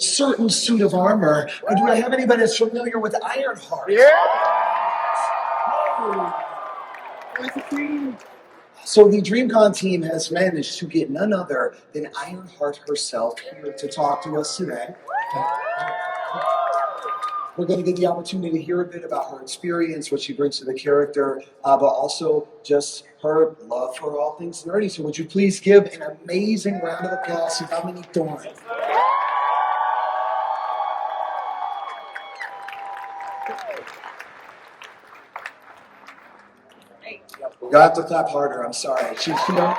certain suit of armor. Or do I have anybody that's familiar with Ironheart? Yeah. So the Dreamcon team has managed to get none other than Ironheart herself here to talk to us today. We're going to get the opportunity to hear a bit about her experience, what she brings to the character, but also just her love for all things nerdy. So would you please give an amazing round of applause to Dominque Thorne. You'll have to clap harder, I'm sorry. She don't...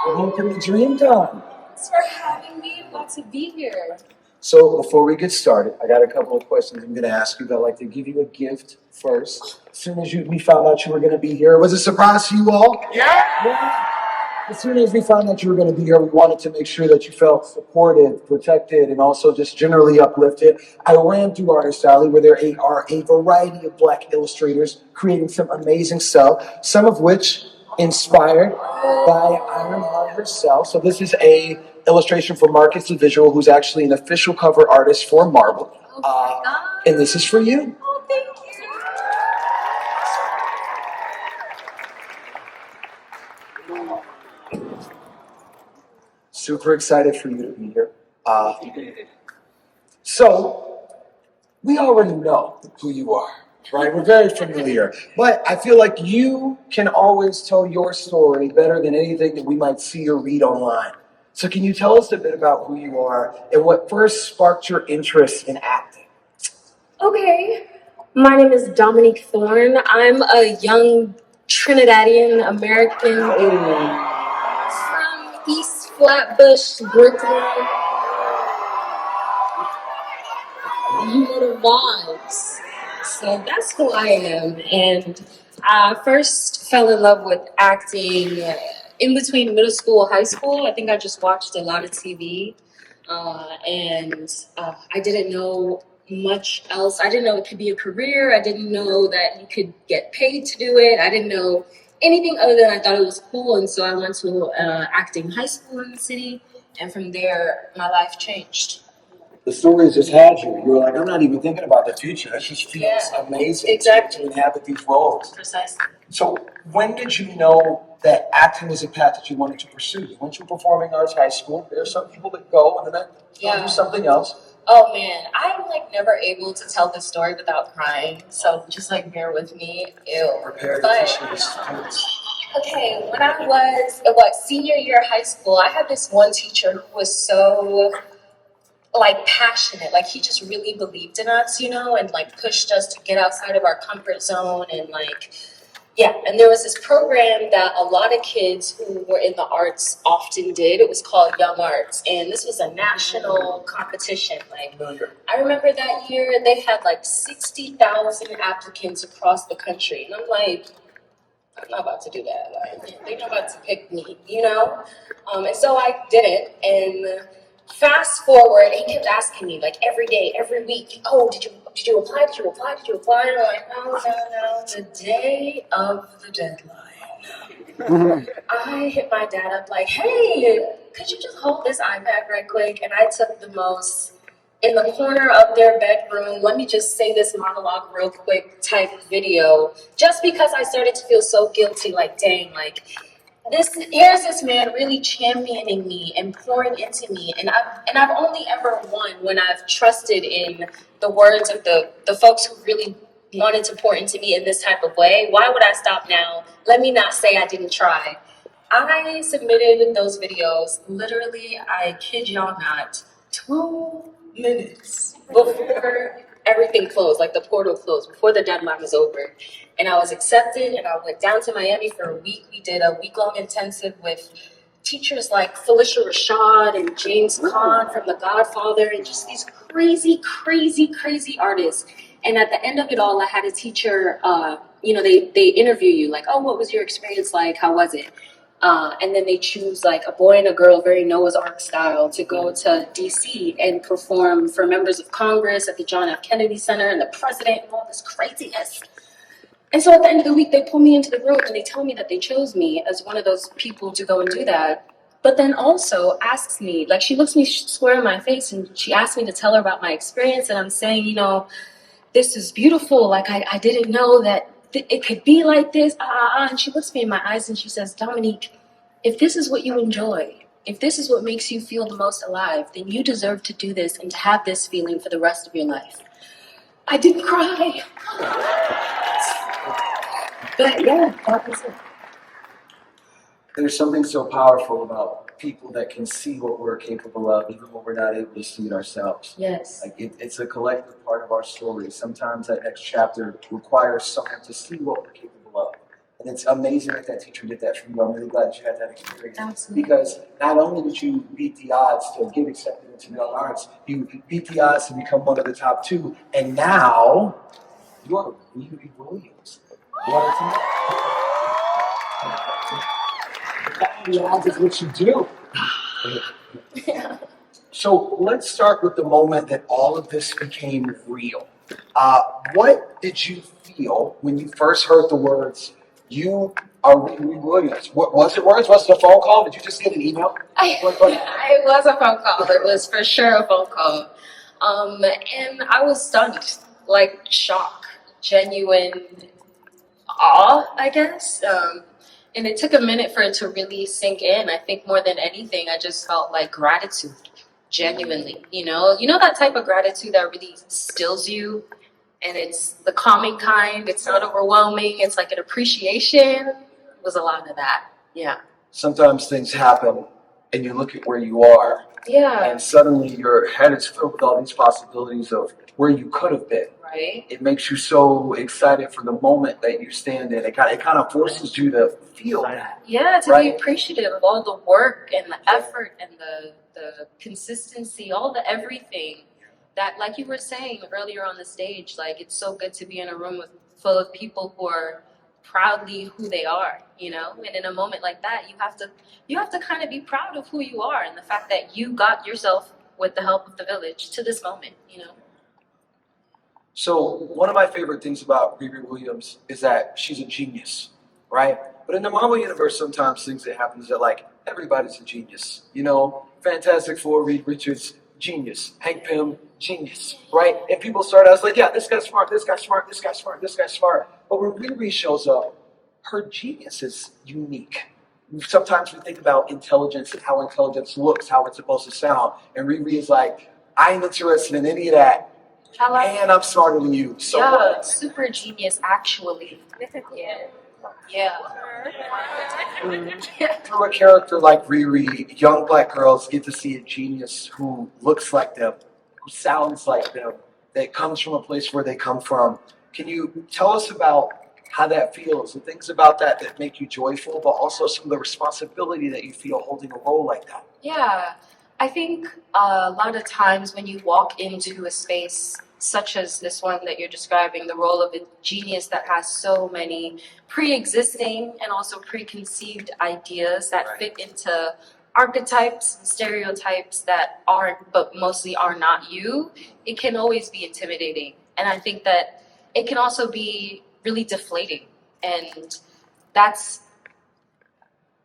Welcome to Dreamcon. Thanks for having me. I'm glad to be here. So before we get started, I got a couple of questions I'm going to ask you. I'd like to give you a gift first. As soon as we found out you were going to be here, was it a surprise to you all? Yeah. As soon as we found out you were going to be here, we wanted to make sure that you felt supported, protected, and also just generally uplifted. I ran through Artist Alley where there are a variety of Black illustrators creating some amazing stuff, some of which inspired by Ironheart herself. So this is a illustration for Marcus the Visual, who's actually an official cover artist for Marvel. And this is for you. Oh, thank you. Super excited for you to be here. So, we already know who you are, right? We're very familiar. But I feel like you can always tell your story better than anything that we might see or read online. So can you tell us a bit about who you are and what first sparked your interest in acting? Okay. My name is Dominique Thorne. I'm a young Trinidadian American from East Flatbush, Brooklyn. You know the vibes. So that's who I am. And I first fell in love with acting in between middle school and high school. I think I just watched a lot of TV. I didn't know much else. I didn't know it could be a career. I didn't know that you could get paid to do it. I didn't know anything other than I thought it was cool. And so I went to acting high school in the city. And from there, my life changed. The stories just had you. You were like, I'm not even thinking about the future. That just feels amazing exactly. to inhabit these roles. Precisely. So when did you know that acting was a path that you wanted to pursue? You went to performing arts high school. There are some people that go and then do something else. Oh man, I'm like never able to tell this story without crying. So just like bear with me. Ew. Prepare But- tissues. Okay, when I was senior year of high school, I had this one teacher who was so like passionate. Like he just really believed in us, you know, and like pushed us to get outside of our comfort zone and like and there was this program that a lot of kids who were in the arts often did. It was called Young Arts, and this was a national competition. Like I remember that year they had like 60,000 applicants across the country, and I'm like, I'm not about to do that. Like they're not about to pick me, you know. And so I did it, and fast forward, he kept asking me like every day, every week, oh, did you apply? Did you apply? Did you apply? And I'm like, no. The day of the deadline, I hit my dad up like, hey, could you just hold this iPad right quick? And I took the most in the corner of their bedroom, let me just say this monologue real quick type video, just because I started to feel so guilty, like, dang, like, here's this man really championing me and pouring into me, and I've only ever won when I've trusted in the words of the folks who really wanted to pour into me in this type of way. Why would I stop now? Let me not say I didn't try. I submitted those videos, literally, I kid y'all not, 2 minutes before everything closed, like the portal closed, before the deadline was over. And I was accepted, and I went down to Miami for a week. We did a week-long intensive with teachers like Felicia Rashad and James Caan from The Godfather, and just these crazy, crazy, crazy artists. And at the end of it all, I had a teacher, they interview you, like, oh, what was your experience like? How was it? And then they choose like a boy and a girl, very Noah's Ark style, to go to DC and perform for members of Congress at the John F. Kennedy Center and the president and all this craziness. And so at the end of the week, they pull me into the room and they tell me that they chose me as one of those people to go and do that. But then also asks me, like, she looks me square in my face and she asked me to tell her about my experience. And I'm saying, you know, this is beautiful. Like, I didn't know that it could be like this. And she looks me in my eyes and she says, Dominique, if this is what you enjoy, if this is what makes you feel the most alive, then you deserve to do this and to have this feeling for the rest of your life. I didn't cry. But yeah, that was it. There's something so powerful about people that can see what we're capable of, even when we're not able to see it ourselves. Yes. Like it's a collective part of our story. Sometimes that next chapter requires someone to see what we're capable of. And it's amazing that teacher did that for you. I'm really glad you had that experience. Absolutely. Because not only did you beat the odds to get accepted into young arts, you beat the odds to become one of the top 2, and now you're Riri Williams. What the odds is what you do. Yeah. So let's start with the moment that all of this became real. What did you feel when you first heard the words, "You are Riri Williams"? What was it? Words? Was it a phone call? Did you just get an email? It was a phone call. It was for sure a phone call. And I was stunned, like shock, genuine awe, I guess. And it took a minute for it to really sink in. I think more than anything, I just felt like gratitude, genuinely. You know that type of gratitude that really stills you, and it's the calming kind. It's not overwhelming. It's like an appreciation. It was a lot of that. Yeah. Sometimes things happen, and you look at where you are, Yeah. and suddenly your head is filled with all these possibilities of where you could have been. Right. It makes you so excited for the moment that you stand in. It kind of forces you to feel that. Yeah, to right? be appreciative of all the work and the effort and the consistency, all the everything that, like you were saying earlier on the stage, like it's so good to be in a room full of people who are proudly who they are, and in a moment like that, you have to kind of be proud of who you are and the fact that you got yourself, with the help of the village, to this moment. So one of my favorite things about Riri Williams is that she's a genius, right? But in the Marvel universe, sometimes things that happen is that like everybody's a genius. Fantastic Four, Reed Richards, genius. Hank Pym, genius, right? And people start out like, yeah, this guy's smart, this guy's smart, this guy's smart, this guy's smart. But when Riri shows up, her genius is unique. Sometimes we think about intelligence and how intelligence looks, how it's supposed to sound. And Riri is like, I ain't interested in any of that. And I'm smarter than you. So yeah, super genius, actually. Yeah. Through a character like Riri, young black girls get to see a genius who looks like them, who sounds like them, that comes from a place where they come from. Can you tell us about how that feels, the things about that make you joyful, but also some of the responsibility that you feel holding a role like that? Yeah, I think a lot of times when you walk into a space such as this one that you're describing, the role of a genius that has so many pre-existing and also preconceived ideas that fit into archetypes and stereotypes that are, but mostly are not you, it can always be intimidating. And I think that it can also be really deflating. And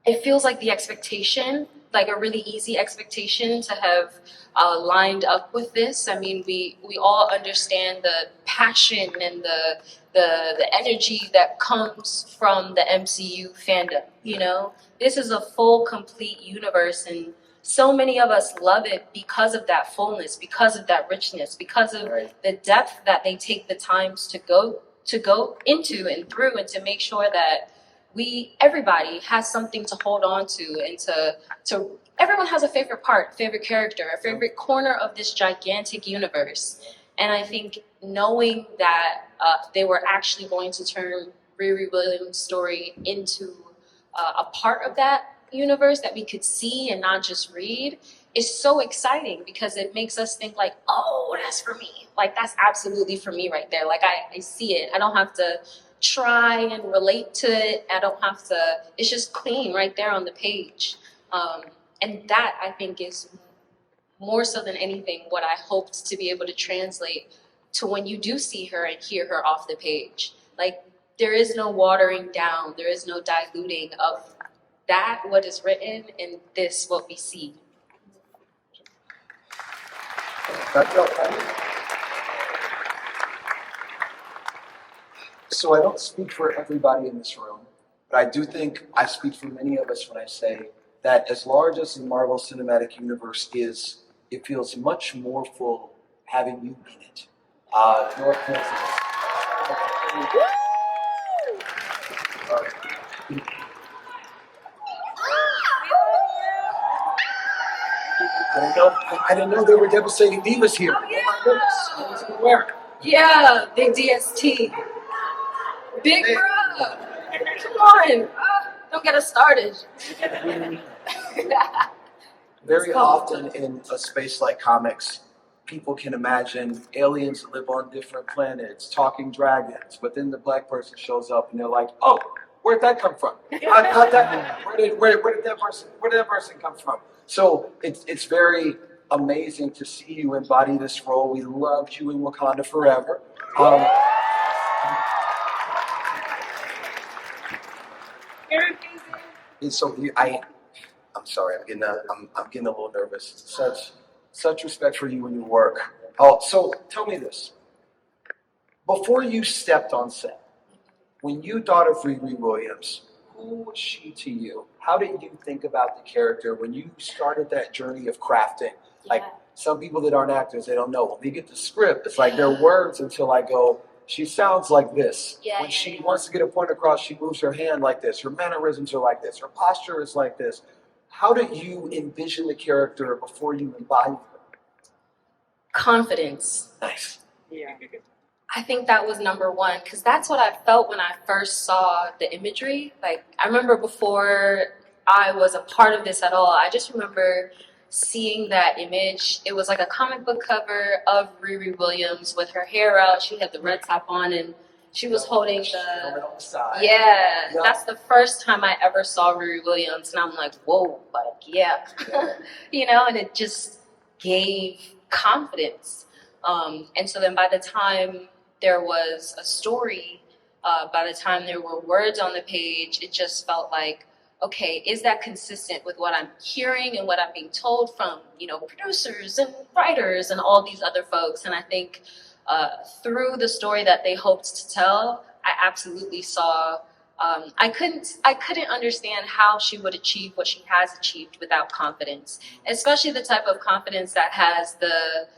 it feels like the expectation, like a really easy expectation to have lined up with this. I mean, we all understand the passion and the energy that comes from the MCU fandom. This is a full, complete universe, and so many of us love it because of that fullness, because of that richness, because of the depth that they take the times to go into and through, and to make sure that everybody has something to hold on to, and to everyone has a favorite part, favorite character, a favorite corner of this gigantic universe. And I think knowing that they were actually going to turn Riri Williams' story into a part of that universe that we could see and not just read is so exciting, because it makes us think like, oh, that's for me. Like, that's absolutely for me right there. Like, I see it. I don't have to try and relate to it. I don't have to, it's just clean right there on the page. And that, I think, is more so than anything what I hoped to be able to translate to when you do see her and hear her off the page. Like, there is no watering down, there is no diluting of that, what is written, and this, what we see. So I don't speak for everybody in this room, but I do think I speak for many of us when I say that as large as the Marvel Cinematic Universe is, it feels much more full having you in it. North Kansas. I didn't know there were devastating divas here. Oh my goodness. I wasn't aware. Yeah, big DST. Big bro. Come on. Don't get us started. Very often in a space like comics, people can imagine aliens that live on different planets, talking dragons, but then the black person shows up and they're like, oh, where'd that come from? How'd that, where did that person come from? So it's very amazing to see you embody this role. We loved you in Wakanda Forever. And so I'm sorry, I'm getting a little nervous. Such respect for you and your work. Oh, so tell me this: before you stepped on set, when you thought of Riri Williams, who was she to you? How did you think about the character when you started that journey of crafting? Like, some people that aren't actors, they don't know. When they get the script, it's like their words until I go, she sounds like this. When she wants to get a point across, she moves her hand like this. Her mannerisms are like this. Her posture is like this. How did you envision the character before you embodied her? Confidence. Nice. Yeah. I think that was number one, because that's what I felt when I first saw the imagery. Like, I remember before I was a part of this at all, I just remember seeing that image. It was like a comic book cover of Riri Williams with her hair out. She had the red top on, and she was holding the... Yeah, that's the first time I ever saw Riri Williams, and I'm like, whoa, like, yeah. You know, and it just gave confidence. And so then by the time there was a story, by the time there were words on the page, it just felt like, okay, is that consistent with what I'm hearing and what I'm being told from, you know, producers and writers and all these other folks? And I think through the story that they hoped to tell, I absolutely saw, I couldn't understand how she would achieve what she has achieved without confidence, especially the type of confidence that has the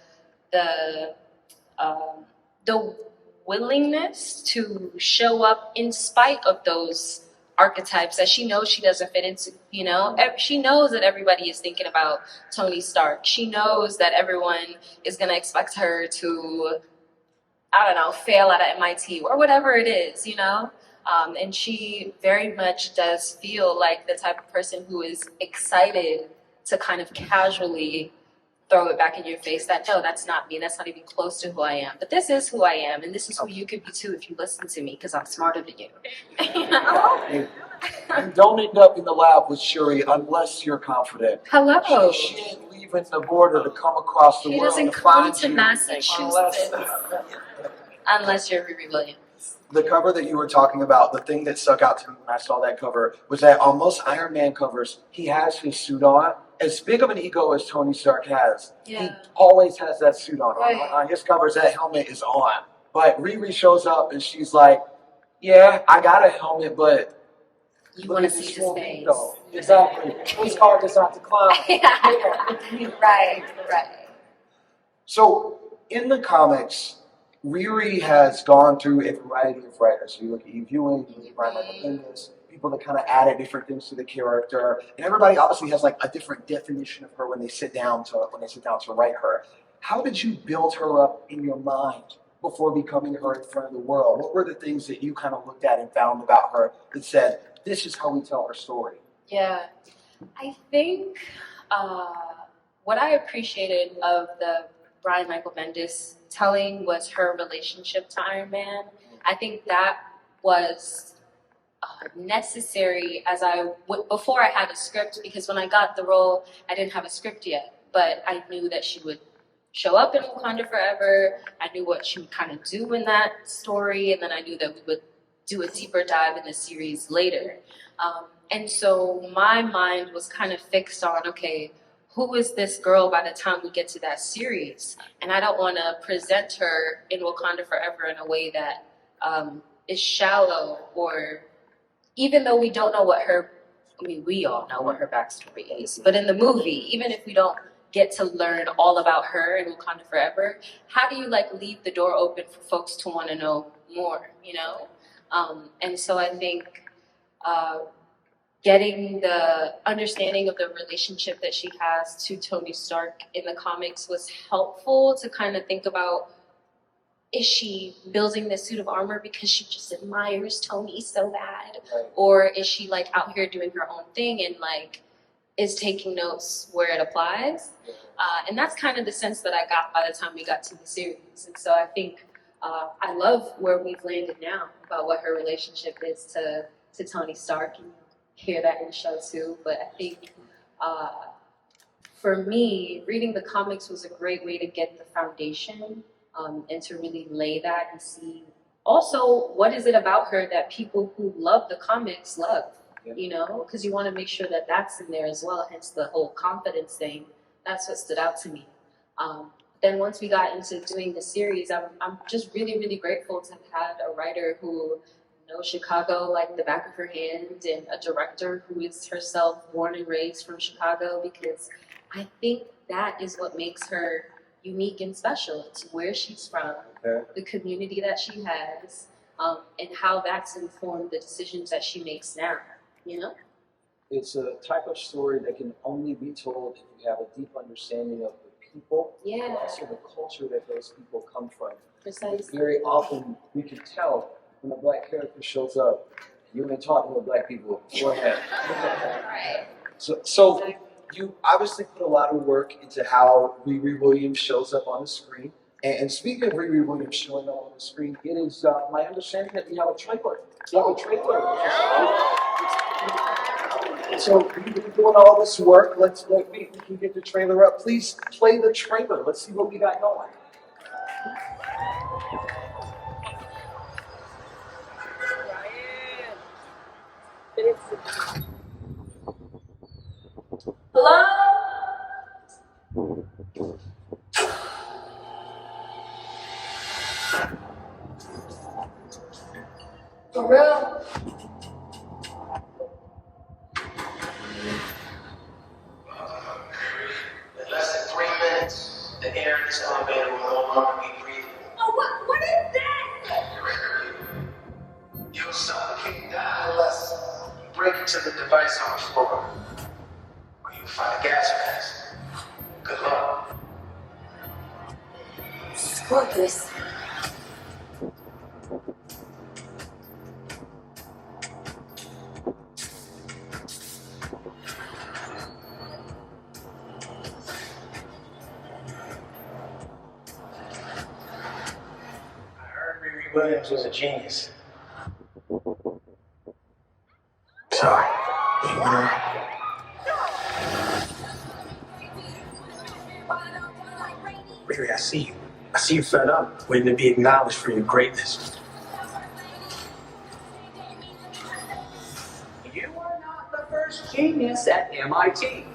willingness to show up in spite of those archetypes that she knows she doesn't fit into. You know, she knows that everybody is thinking about Tony Stark. She knows that everyone is going to expect her to, I don't know, fail at MIT or whatever it is, you know. And she very much does feel like the type of person who is excited to kind of casually throw it back in your face that, no, that's not me. That's not even close to who I am. But this is who I am, and this is who you could be too if you listen to me, because I'm smarter than you. You know? You don't end up in the lab with Shuri unless you're confident. Hello. She ain't leaving the border to come across the She world doesn't to come find to you Massachusetts unless you're Riri Williams. The cover that you were talking about, the thing that stuck out to me when I saw that cover was that on most Iron Man covers, he has his suit on. As big of an ego as Tony Stark has, he always has that suit on. Right. On his covers, that helmet is on. But Riri shows up and she's like, yeah, I got a helmet, but You want to see his face. ego. Exactly. His heart is not to climb. Right. So in the comics, Riri has gone through a variety of writers. You look at Eve Ewing, you look at Brian Michael Bendis, people that kind of added different things to the character, and everybody obviously has like a different definition of her when they sit down to write her. How did you build her up in your mind before becoming her in front of the world? What were the things that you kind of looked at and found about her that said, this is how we tell her story? Yeah. I think what I appreciated of the Brian Michael Bendis telling was her relationship to Iron Man. I think that was necessary before I had a script, because when I got the role, I didn't have a script yet, but I knew that she would show up in Wakanda Forever. I knew what she would kind of do in that story, and then I knew that we would do a deeper dive in the series later. And so my mind was kind of fixed on, okay, who is this girl by the time we get to that series? And I don't want to present her in Wakanda Forever in a way that is shallow, or even though we don't know we all know what her backstory is, but in the movie, even if we don't get to learn all about her in Wakanda Forever, how do you leave the door open for folks to want to know more, And so I think getting the understanding of the relationship that she has to Tony Stark in the comics was helpful to kind of think about, is she building this suit of armor because she just admires Tony so bad? Right. Or is she out here doing her own thing and is taking notes where it applies? And that's kind of the sense that I got by the time we got to the series. And so I think I love where we've landed now about what her relationship is to Tony Stark, and hear that in the show too. But I think for me, reading the comics was a great way to get the foundation and to really lay that and see also what is it about her that people who love the comics love, because you want to make sure that that's in there as well, hence the whole confidence thing. That's what stood out to me. Then once we got into doing the series, I'm just really, really grateful to have had a writer who knows Chicago like the back of her hand, and a director who is herself born and raised from Chicago, because I think that is what makes her unique and special. It's where she's from, the community that she has, and how that's informed the decisions that she makes now, It's a type of story that can only be told if you have a deep understanding of the people, and also the culture that those people come from. Precisely. Very often we can tell when a black character shows up, you've been talking with black people beforehand. Right. So you obviously put a lot of work into how Riri Williams shows up on the screen. And speaking of Riri Williams showing up on the screen, it is my understanding that you have a trailer. You have a trailer. So you've been doing all this work. We can get the trailer up. Please play the trailer. Let's see what we got going. Hello? For real? In less than 3 minutes, the air in this elevator will no longer be breathable. Oh, what is that? You'll suffocate down unless you break into the device on the floor, or you'll find a gas mask. Good luck. Screw this. Williams was a genius. Sorry. Riri, I see you. I see you fed up, waiting to be acknowledged for your greatness. You are not the first genius at MIT.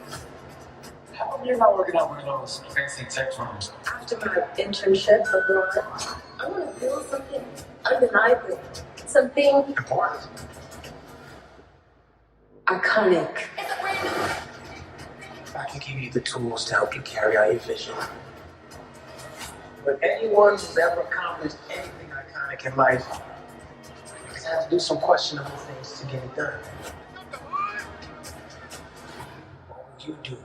How come you're not working out one of those fancy tech firms? After my internship abroad, I want to build something undeniable, something Important. iconic. I can give you the tools to help you carry out your vision. But anyone who's ever accomplished anything iconic in life has had to do some questionable things to get it done. What would you do,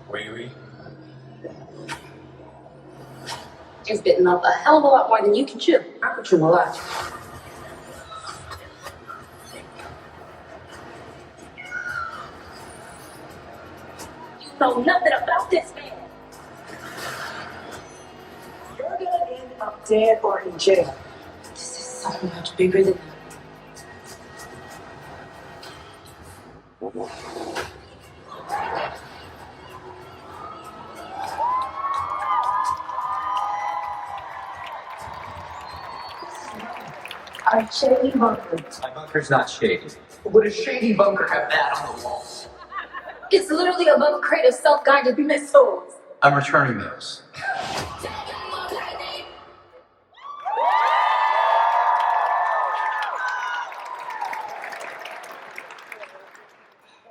Riri? It's bitten up a hell of a lot more than you can chew. I can chew a lot. You know nothing about this man. You're gonna end up dead or in jail. This is so much bigger than that. A shady bunker. My bunker's not shady. Would a shady bunker have that on the walls? It's literally a bunker crate of self-guided missiles. I'm returning those.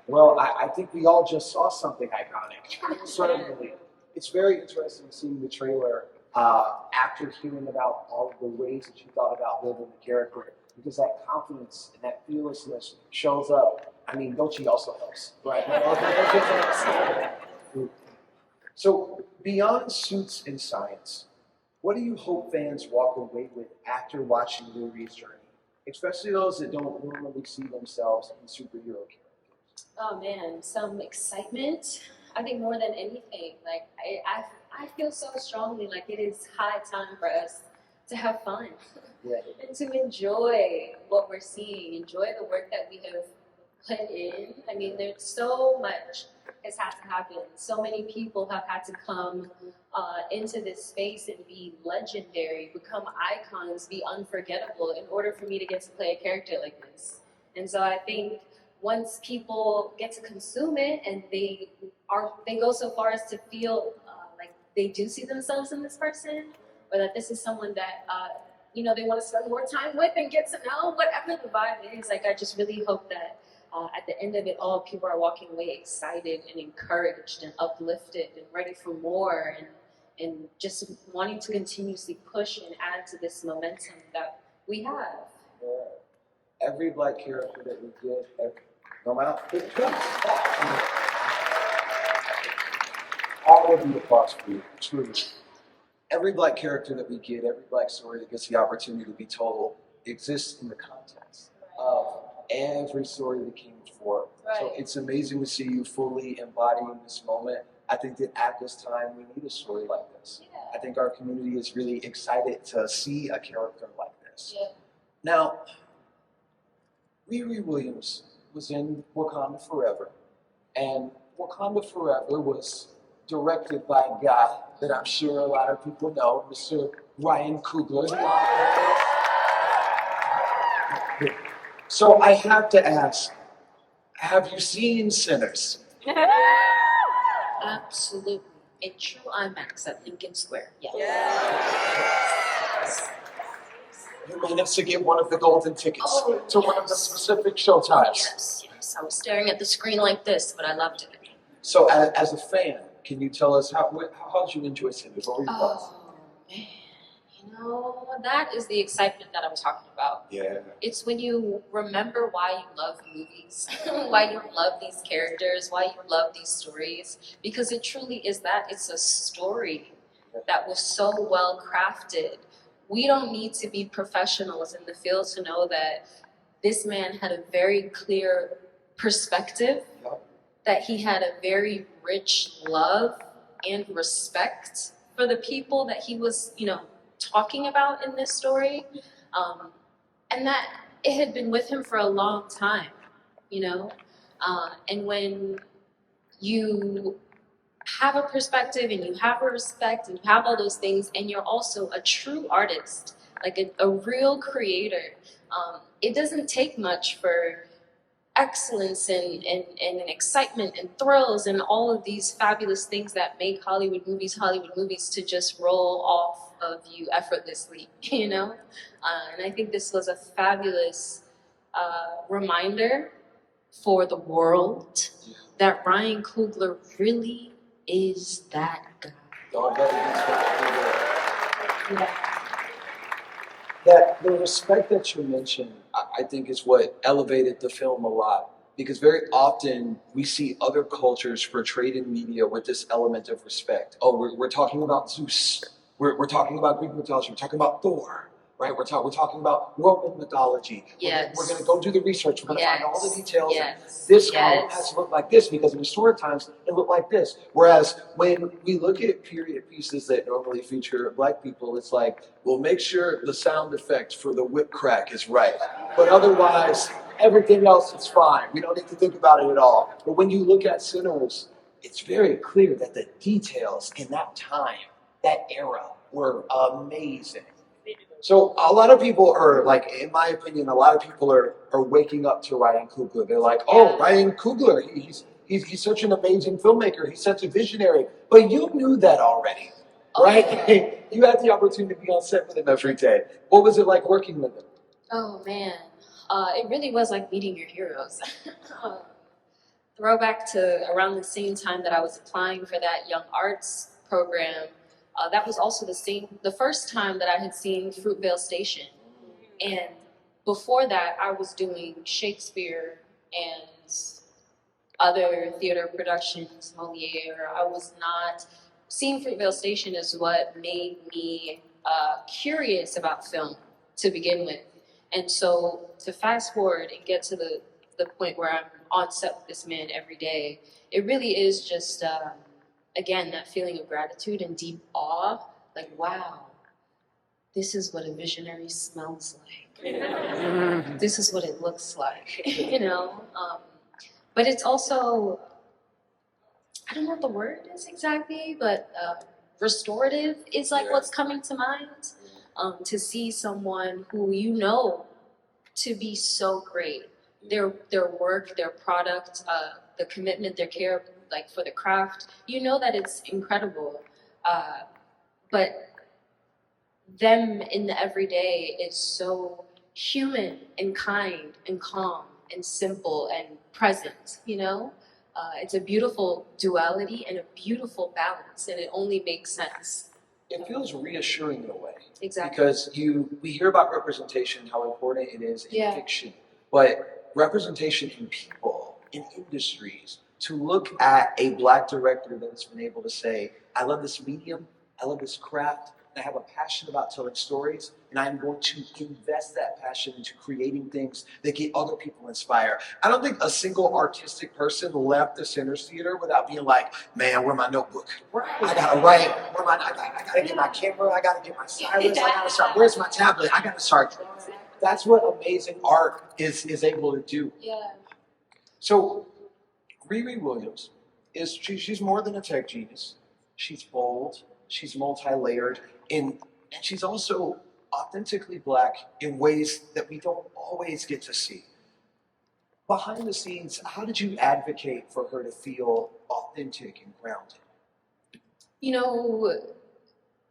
Well, I think we all just saw something iconic. Certainly. It's very interesting seeing the trailer after hearing about all of the ways that you thought about building the character, because that confidence and that fearlessness shows up. I mean, Dolce also helps, right? So, beyond suits and science, what do you hope fans walk away with after watching Lurie's journey, especially those that don't normally see themselves in superhero characters? Oh man, some excitement. I think more than anything, like I feel so strongly like it is high time for us to have fun and to enjoy what we're seeing, enjoy the work that we have put in. I mean, there's so much has had to happen. So many people have had to come into this space and be legendary, become icons, be unforgettable in order for me to get to play a character like this. And so I think once people get to consume it and they go so far as to feel like they do see themselves in this person, or that this is someone that they want to spend more time with and get to know, whatever the vibe is. Like, I just really hope that at the end of it all, people are walking away excited and encouraged and uplifted and ready for more, and just wanting to continuously push and add to this momentum that we have. Yeah. Every Black character that we get, no matter all of the applause for you, truly. Every Black character that we get, every Black story that gets the opportunity to be told, exists in the context of every story that came before. Right. So it's amazing to see you fully embodying this moment. I think that at this time we need a story like this. Yeah. I think our community is really excited to see a character like this. Yeah. Now, Riri Williams was in Wakanda Forever, and Wakanda Forever was directed by a guy that I'm sure a lot of people know, Mr. Ryan Coogler. So I have to ask, have you seen Sinners? Absolutely. In true IMAX at Lincoln Square. Yeah. You managed to get one of the golden tickets to one of the specific showtimes. Yes. I was staring at the screen like this, but I loved it. So as a fan, can you tell us how did you enjoy Sinners? What were your thoughts? Oh, man. That is the excitement that I was talking about. Yeah. It's when you remember why you love movies, why you love these characters, why you love these stories, because it truly is that. It's a story that was so well crafted. We don't need to be professionals in the field to know that this man had a very clear perspective, that he had a very rich love and respect for the people that he was, talking about in this story, and that it had been with him for a long time, and when you have a perspective and you have a respect and you have all those things, and you're also a true artist, like a real creator, it doesn't take much for excellence and excitement and thrills and all of these fabulous things that make Hollywood movies to just roll off of you effortlessly, and I think this was a fabulous reminder for the world that Ryan Coogler really is that guy. That the respect that you mentioned, I think, is what elevated the film a lot. Because very often we see other cultures portrayed in media with this element of respect. Oh, we're talking about Zeus. We're talking about Greek mythology. We're talking about Thor, right? We're talking about Roman mythology. Yes. We're going to go do the research. We're going to find all the details. Yes. This color has to look like this because in historic times it looked like this. Whereas when we look at period pieces that normally feature Black people, it's like, we'll make sure the sound effect for the whip crack is right. But otherwise, everything else is fine. We don't need to think about it at all. But when you look at Sinners, it's very clear that the details in that time, that era, were amazing. So a lot of people are like, in my opinion, a lot of people are waking up to Ryan Coogler. They're like, oh, Ryan Coogler, he's such an amazing filmmaker. He's such a visionary. But you knew that already, right? You had the opportunity to be on set with him every day. What was it like working with him? Oh man, it really was like meeting your heroes. Throwback to around the same time that I was applying for that young arts program. That was also the first time that I had seen Fruitvale Station. And before that, I was doing Shakespeare and other theater productions, Moliere. I was not, seeing Fruitvale Station is what made me curious about film to begin with. And so to fast forward and get to the point where I'm on set with this man every day, it really is just, again, that feeling of gratitude and deep awe. Like, wow, this is what a visionary smells like. This is what it looks like, you know? But it's also, I don't know what the word is exactly, but restorative is like what's coming to mind. To see someone who you know to be so great, their work, their product, the commitment, their care, like for the craft, you know that it's incredible. But them in the everyday is so human and kind and calm and simple and present, you know? It's a beautiful duality and a beautiful balance, and it only makes sense. It feels reassuring in a way. Exactly. Because we hear about representation, how important it is in fiction, but representation in people, in industries, to look at a Black director that's been able to say, I love this medium, I love this craft, and I have a passion about telling stories, and I'm going to invest that passion into creating things that get other people inspired. I don't think a single artistic person left the Centers Theater without being like, man, where's my notebook? I gotta write. I gotta get my camera. I gotta get my stylus. I gotta start. Where's my tablet? I gotta start. That's what amazing art is able to do. Yeah. So Riri Williams she's more than a tech genius. She's bold. She's multi-layered, and she's also authentically Black in ways that we don't always get to see. Behind the scenes, how did you advocate for her to feel authentic and grounded? You know,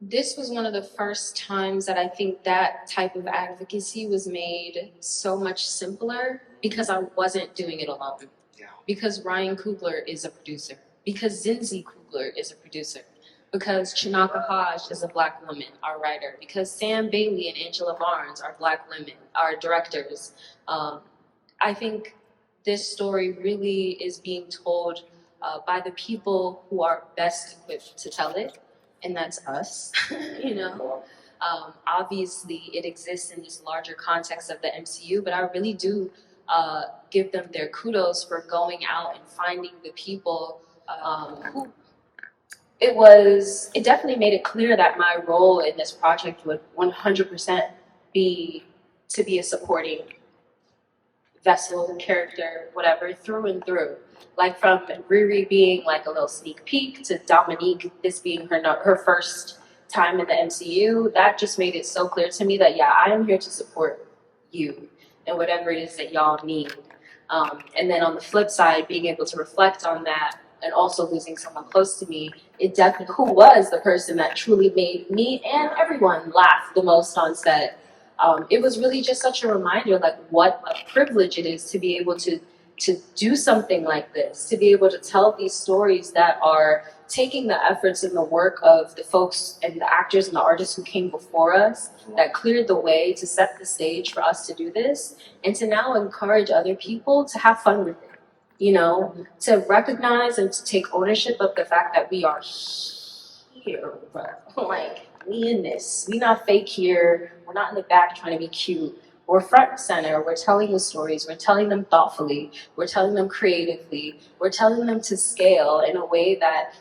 this was one of the first times that I think that type of advocacy was made so much simpler because I wasn't doing it alone. Yeah. Because Ryan Coogler is a producer. Because Zinzi Coogler is a producer. Because Chinaka Hodge is a Black woman, our writer. Because Sam Bailey and Angela Barnes are Black women, our directors. I think this story really is being told by the people who are best equipped to tell it, and that's us, you know. Obviously, it exists in this larger context of the MCU, but I really do give them their kudos for going out and finding the people who... It definitely made it clear that my role in this project would 100% be to be a supporting vessel, character, whatever, through and through. Like from Riri being like a little sneak peek to Dominique, this being her first time in the MCU, that just made it so clear to me that, yeah, I am here to support you and whatever it is that y'all need. And then on the flip side, being able to reflect on that and also losing someone close to me, it definitely, who was the person that truly made me and everyone laugh the most on set. It was really just such a reminder, like what a privilege it is to be able to do something like this, to be able to tell these stories that are taking the efforts and the work of the folks and the actors and the artists who came before us, that cleared the way to set the stage for us to do this, and to now encourage other people to have fun with it. You know, to recognize and to take ownership of the fact that we are here, bro. Like, we in this. We not fake here. We're not in the back trying to be cute. We're front and center. We're telling the stories. We're telling them thoughtfully. We're telling them creatively. We're telling them to scale in a way that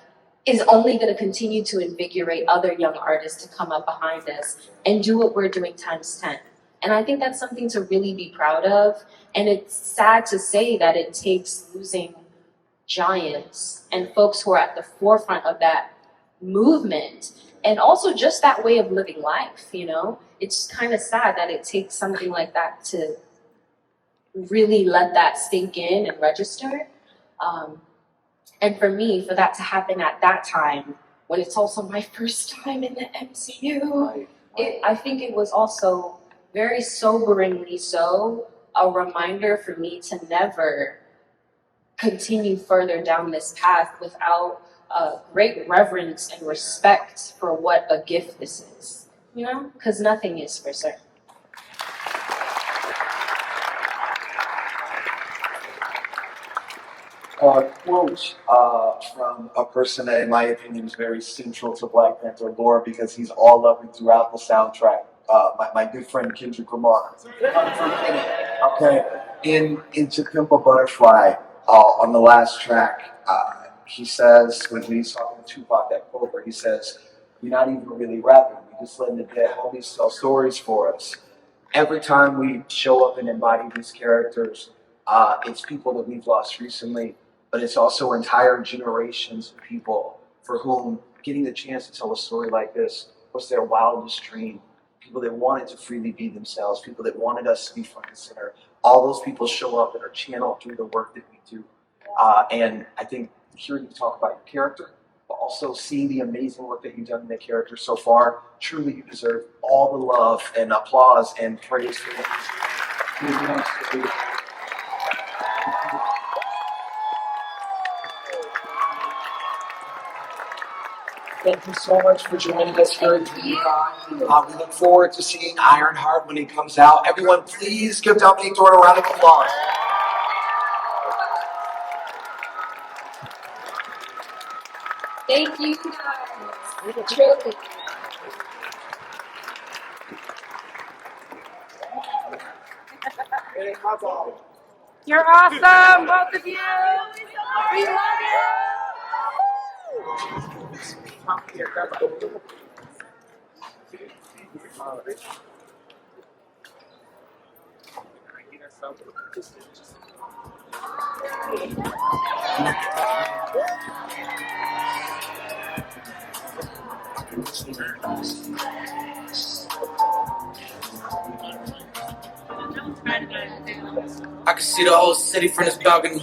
is only going to continue to invigorate other young artists to come up behind us and do what we're doing times 10. And I think that's something to really be proud of. And it's sad to say that it takes losing giants and folks who are at the forefront of that movement and also just that way of living life, you know? It's kind of sad that it takes something like that to really let that sink in and register. And for me, for that to happen at that time, when it's also my first time in the MCU, I think it was also very soberingly so a reminder for me to never continue further down this path without great reverence and respect for what a gift this is, you know? Because nothing is for certain. Quote from a person that, in my opinion, is very central to Black Panther lore because he's all loving throughout the soundtrack. My good friend Kendrick Lamar. Okay, in To Pimp a Butterfly, on the last track, he says, when he's talking to Tupac, that quote where he says, "We're not even really rapping, we're just letting the dead homies tell stories for us." Every time we show up and embody these characters, it's people that we've lost recently, but it's also entire generations of people for whom getting the chance to tell a story like this was their wildest dream. People that wanted to freely be themselves, people that wanted us to be front and center. All those people show up and are channeled through the work that we do. And I think hearing you talk about your character, but also seeing the amazing work that you've done in that character so far, truly you deserve all the love and applause and praise for what you're doing. Thank you so much for joining us here at Dreamcon. We look forward to seeing Ironheart when it comes out. Everyone, please give Dominque Thorne a round of applause. Thank you guys. Truly. You're awesome, both of you. We love you. I can see the whole city from this balcony.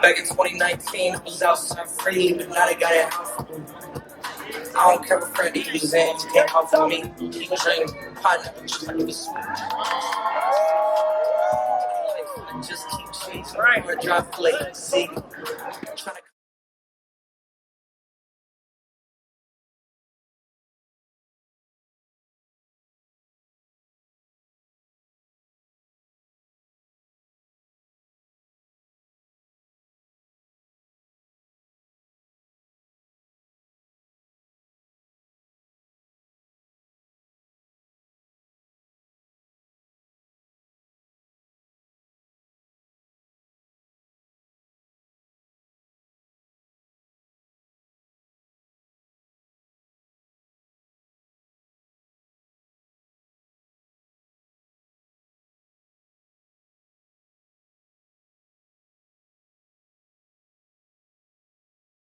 Back in 2019, it was outside free, but now they got it house. I don't care what friend he was in, he can't come for me. He was dreaming, partner, just like it was sweet. I just keep chasing, or drive late, see, trying to